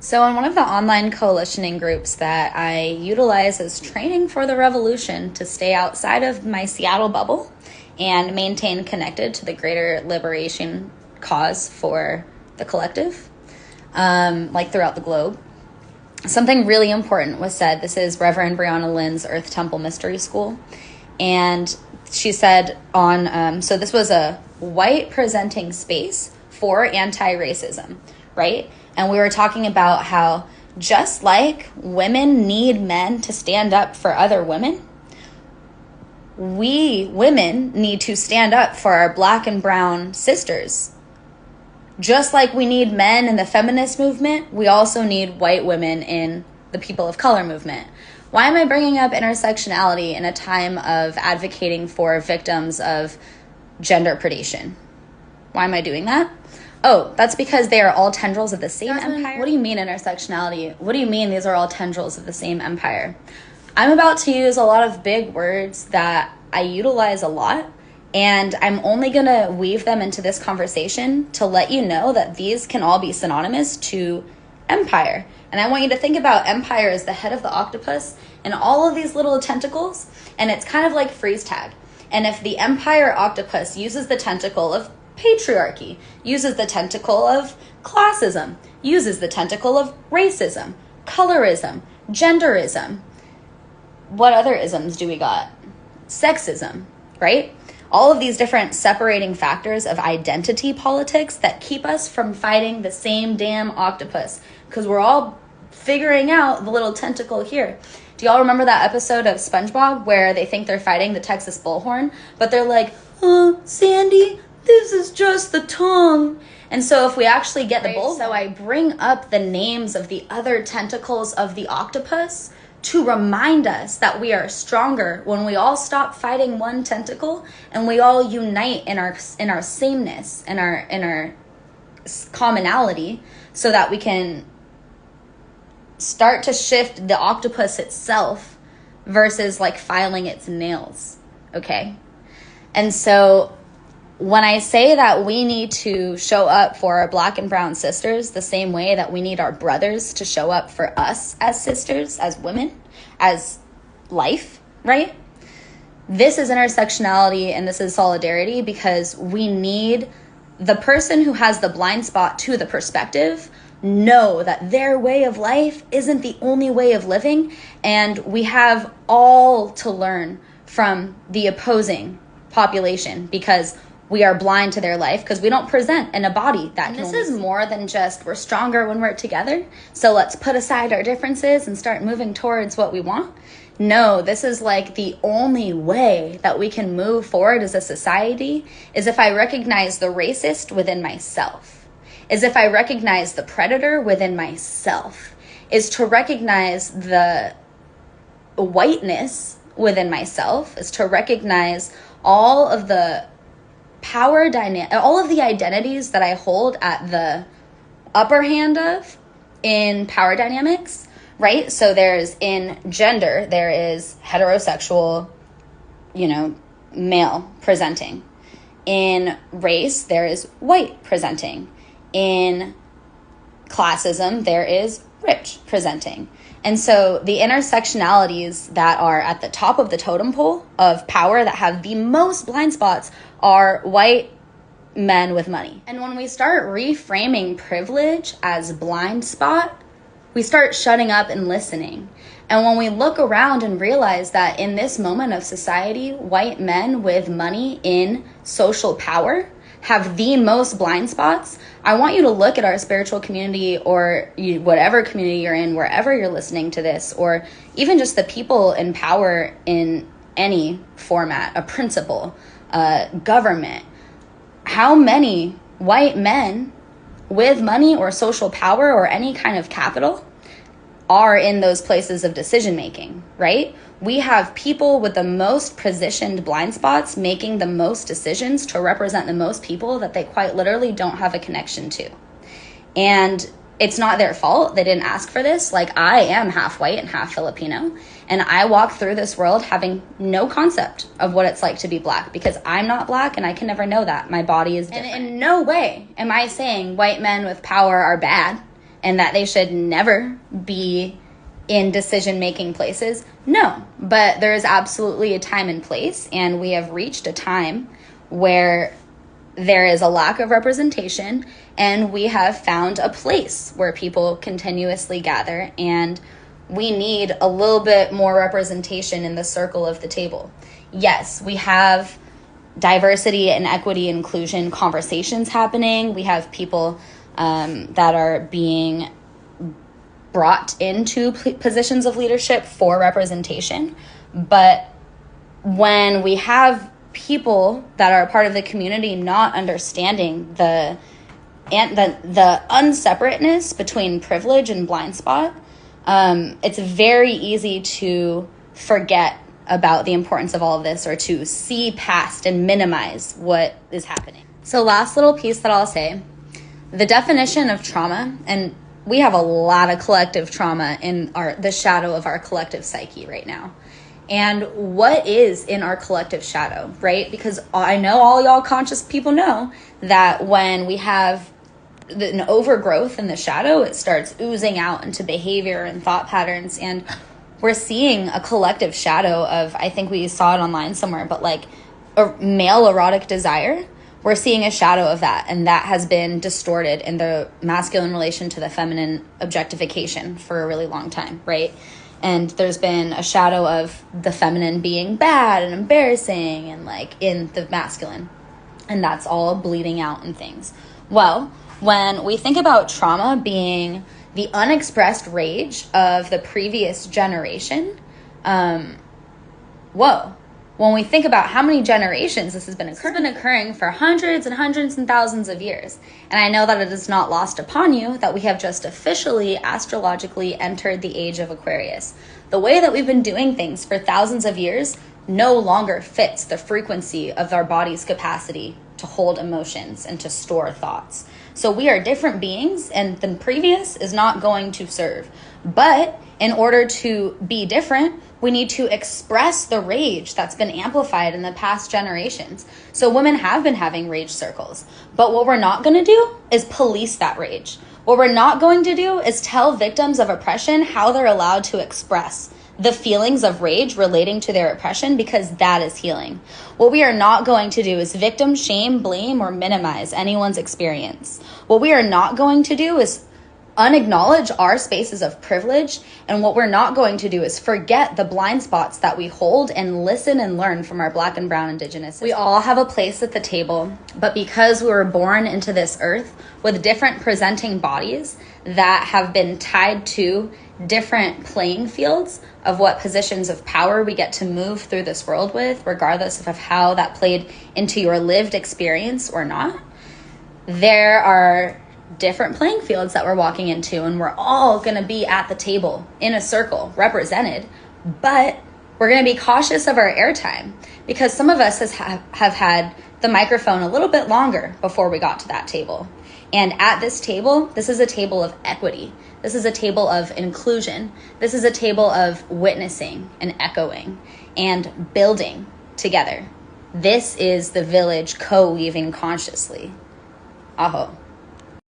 So in one of the online coalitioning groups that I utilize as training for the revolution to stay outside of my Seattle bubble and maintain connected to the greater liberation cause for the collective, like throughout the globe, something really important was said. This is Reverend Brianna Lynn's Earth Temple Mystery School. And she said so this was a white presenting space for anti-racism, right? And we were talking about how just like women need men to stand up for other women, we women need to stand up for our Black and brown sisters. Just like we need men in the feminist movement, we also need white women in the people of color movement. Why am I bringing up intersectionality in a time of advocating for victims of gender predation? Why am I doing that? Oh, that's because they are all tendrils of the same empire. What do you mean intersectionality? What do you mean these are all tendrils of the same empire? I'm about to use a lot of big words that I utilize a lot, and I'm only going to weave them into this conversation to let you know that these can all be synonymous to empire. And I want you to think about empire as the head of the octopus and all of these little tentacles, and it's kind of like freeze tag. And if the empire octopus uses the tentacle of patriarchy, uses the tentacle of classism, uses the tentacle of racism, colorism, genderism, what other isms do we got? Sexism, right? All of these different separating factors of identity politics that keep us from fighting the same damn octopus, because we're all figuring out the little tentacle here. Do y'all remember that episode of SpongeBob where they think they're fighting the Texas bullhorn, but they're like, oh, Sandy, this is just the tongue. And so if we actually get the bull, so I bring up the names of the other tentacles of the octopus to remind us that we are stronger when we all stop fighting one tentacle and we all unite in our sameness, in our commonality, so that we can start to shift the octopus itself versus like filing its nails. Okay? And so when I say that we need to show up for our Black and brown sisters the same way that we need our brothers to show up for us as sisters, as women, as life, right? This is intersectionality and this is solidarity, because we need the person who has the blind spot to the perspective know that their way of life isn't the only way of living, and we have all to learn from the opposing population because we are blind to their life, because we don't present in a body that can. This is more than just we're stronger when we're together, so let's put aside our differences and start moving towards what we want. No, this is like the only way that we can move forward as a society is if I recognize the racist within myself, is if I recognize the predator within myself, is to recognize the whiteness within myself, is to recognize all of the power dynamic, all of the identities that I hold at the upper hand of in power dynamics, right? So there's in gender, there is heterosexual, male presenting. In race, there is white presenting. In classism, there is rich presenting. And so the intersectionalities that are at the top of the totem pole of power that have the most blind spots are white men with money. And when we start reframing privilege as blind spot, we start shutting up and listening. And when we look around and realize that in this moment of society, white men with money in social power have the most blind spots, I want you to look at our spiritual community or whatever community you're in, wherever you're listening to this, or even just the people in power in any format, a principle, government. How many white men with money or social power or any kind of capital are in those places of decision making, right? We have people with the most positioned blind spots making the most decisions to represent the most people that they quite literally don't have a connection to. And it's not their fault. They didn't ask for this. Like, I am half white and half Filipino, and I walk through this world having no concept of what it's like to be Black, because I'm not Black and I can never know that. My body is different. And in no way am I saying white men with power are bad. and that they should never be in decision-making places? No, but there is absolutely a time and place, and we have reached a time where there is a lack of representation, and we have found a place where people continuously gather, and we need a little bit more representation in the circle of the table. Yes, we have diversity and equity inclusion conversations happening. We have people that are being brought into positions of leadership for representation. But when we have people that are part of the community not understanding the unseparateness between privilege and blind spot, it's very easy to forget about the importance of all of this, or to see past and minimize what is happening. So last little piece that I'll say, the definition of trauma, and we have a lot of collective trauma in the shadow of our collective psyche right now. And what is in our collective shadow, right? Because I know all y'all conscious people know that when we have an overgrowth in the shadow, it starts oozing out into behavior and thought patterns. And we're seeing a collective shadow of, I think we saw it online somewhere, but like a male erotic desire. We're seeing a shadow of that, and that has been distorted in the masculine relation to the feminine objectification for a really long time, right? And there's been a shadow of the feminine being bad and embarrassing and like in the masculine, and that's all bleeding out in things. Well, when we think about trauma being the unexpressed rage of the previous generation, when we think about how many generations this has been occurring for hundreds and hundreds and thousands of years. And I know that it is not lost upon you that we have just officially astrologically entered the age of Aquarius. The way that we've been doing things for thousands of years no longer fits the frequency of our body's capacity to hold emotions and to store thoughts. So we are different beings, and the previous is not going to serve. But in order to be different, we need to express the rage that's been amplified in the past generations. So women have been having rage circles. But what we're not going to do is police that rage. What we're not going to do is tell victims of oppression how they're allowed to express the feelings of rage relating to their oppression, because that is healing. What we are not going to do is victim shame, blame, or minimize anyone's experience. What we are not going to do is unacknowledge our spaces of privilege, and what we're not going to do is forget the blind spots that we hold and listen and learn from our Black and brown Indigenous. We all have a place at the table, but because we were born into this earth with different presenting bodies that have been tied to different playing fields of what positions of power we get to move through this world with, regardless of how that played into your lived experience or not, there are different playing fields that we're walking into, and we're all going to be at the table in a circle represented, but we're going to be cautious of our airtime, because some of us have had the microphone a little bit longer before we got to that table. And at this table, this is a table of equity. This is a table of inclusion. This is a table of witnessing and echoing and building together. This is the village co-weaving consciously. Aho.